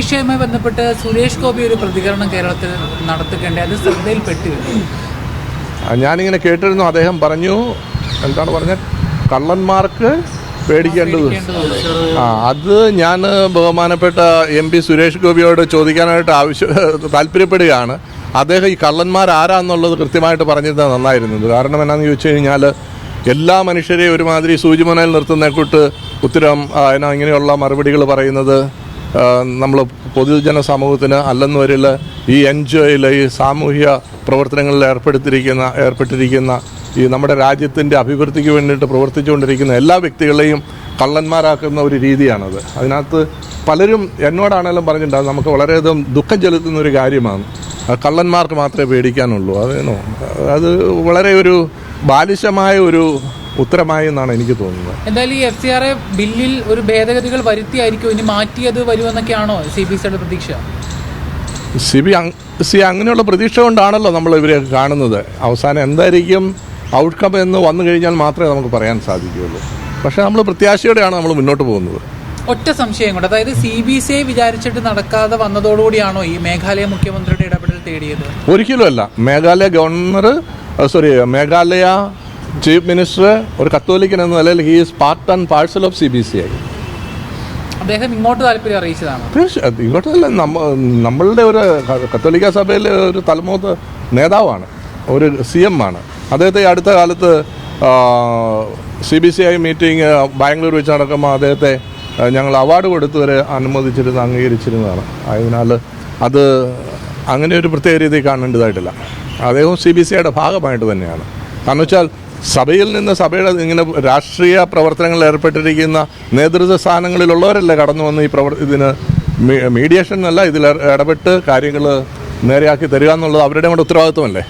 വിഷയവുമായി ബന്ധപ്പെട്ട് സുരേഷ് ഗോപി ഒരു പ്രതികരണം കേരളത്തിൽ നടത്തുകയുണ്ട്, അത് ശ്രദ്ധയിൽപ്പെട്ടിരുന്നു. ഞാനിങ്ങനെ കേട്ടിരുന്നു. അദ്ദേഹം പറഞ്ഞു, എന്താണ് പറഞ്ഞത്, കള്ളന്മാർക്ക് പേടിക്കേണ്ടത്. അത് ഞാൻ ബഹുമാനപ്പെട്ട MP സുരേഷ് ഗോപിയോട് ചോദിക്കാനായിട്ട് താല്പര്യപ്പെടുകയാണ്. അദ്ദേഹം ഈ കള്ളന്മാർ ആരാന്നുള്ളത് കൃത്യമായിട്ട് പറഞ്ഞിരുന്നത് നന്നായിരുന്നത്. കാരണം എന്നാന്ന് ചോദിച്ചു കഴിഞ്ഞാൽ എല്ലാ മനുഷ്യരെയും ഒരുമാതിരി സൂചിമുനയിൽ നിർത്തുന്ന കൂട്ട് ഉത്തരം ഇങ്ങനെയുള്ള മറുപടികൾ പറയുന്നത് നമ്മൾ പൊതുജന സമൂഹത്തിന് അല്ലെന്ന് വരില്ല ഈ NGOയിൽ ഈ സാമൂഹ്യ പ്രവർത്തനങ്ങളിൽ ഏർപ്പെട്ടിരിക്കുന്ന ഈ നമ്മുടെ രാജ്യത്തിൻ്റെ അഭിവൃദ്ധിക്ക് വേണ്ടിയിട്ട് പ്രവർത്തിച്ചുകൊണ്ടിരിക്കുന്ന എല്ലാ വ്യക്തികളെയും കള്ളന്മാരാക്കുന്ന ഒരു രീതിയാണത്. അതിനകത്ത് പലരും എന്നോടാണെങ്കിലും പറഞ്ഞിട്ടുണ്ടാകും, നമുക്ക് വളരെയധികം ദുഃഖം ചെലുത്തുന്ന ഒരു കാര്യമാണ്. കള്ളന്മാർക്ക് മാത്രമേ പേടിക്കാനുള്ളൂ. അത് വളരെ ഒരു ബാലിശമായ ഒരു ഉത്തരമായി എന്നാണ് എനിക്ക് തോന്നുന്നത്. എന്തായാലും ഈ FCRA ബില്ലിൽ ഒരു ഭേദഗതികൾ വരുത്തിയായിരിക്കും, ഇനി മാറ്റിയത് വരുമെന്നൊക്കെയാണോ CBCയുടെ പ്രതീക്ഷ? അങ്ങനെയുള്ള പ്രതീക്ഷ കൊണ്ടാണല്ലോ നമ്മൾ ഇവരെ കാണുന്നത്. അവസാനം എന്തായിരിക്കും ഔട്ട്കം എന്ന് വന്നു കഴിഞ്ഞാൽ മാത്രമേ നമുക്ക് പറയാൻ സാധിക്കുകയുള്ളൂ. പക്ഷേ നമ്മൾ പ്രത്യാശയോടെയാണ് നമ്മൾ മുന്നോട്ട് പോകുന്നത്. ഒറ്റ സംശയം കൊണ്ട്, അതായത് CBCI വിചാരിച്ചിട്ട് നടക്കാതെ വന്നതോടുകൂടിയാണോ ഈ മേഘാലയ മുഖ്യമന്ത്രിയുടെ ഇടപെടൽ തേടിയത്? ഒരിക്കലുമല്ല. മേഘാലയ ചീഫ് മിനിസ്റ്റർ ഒരു കത്തോലിക്കൻ എന്ന നിലയിൽ he is part and parcel of CBCI. അദ്ദേഹം ഇങ്ങോട്ട് താല്പര്യം അറിയിച്ചതാണ്. ഇങ്ങോട്ടല്ല, നമ്മളുടെ ഒരു കത്തോലിക്ക സഭയിലെ ഒരു തലമൂത്ത നേതാവാണ്, ഒരു CM ആണ്. അദ്ദേഹത്തെ അടുത്ത കാലത്ത് CBCI മീറ്റിംഗ് ബാംഗ്ലൂർ വെച്ച് നടക്കുമ്പോൾ അദ്ദേഹത്തെ ഞങ്ങൾ അവാർഡ് കൊടുത്തവരെ അംഗീകരിച്ചിരുന്നതാണ്. അതിനാൽ അത് അങ്ങനെ ഒരു പ്രത്യേക രീതിയിൽ കാണേണ്ടതായിട്ടില്ല. അദ്ദേഹം CBCIയുടെ ഭാഗമായിട്ട് തന്നെയാണ്. കാരണം വെച്ചാൽ സഭയിൽ നിന്ന് സഭയുടെ ഇങ്ങനെ രാഷ്ട്രീയ പ്രവർത്തനങ്ങളിൽ ഏർപ്പെട്ടിരിക്കുന്ന നേതൃത്വ സ്ഥാനങ്ങളിലുള്ളവരല്ലേ കടന്നു വന്ന് ഇതിന് മീഡിയേഷൻ എന്നല്ല, ഇതിൽ ഇടപെട്ട് കാര്യങ്ങൾ നേരെയാക്കി തരിക എന്നുള്ളത് അവരുടെ കൂടെ ഉത്തരവാദിത്വമല്ലേ.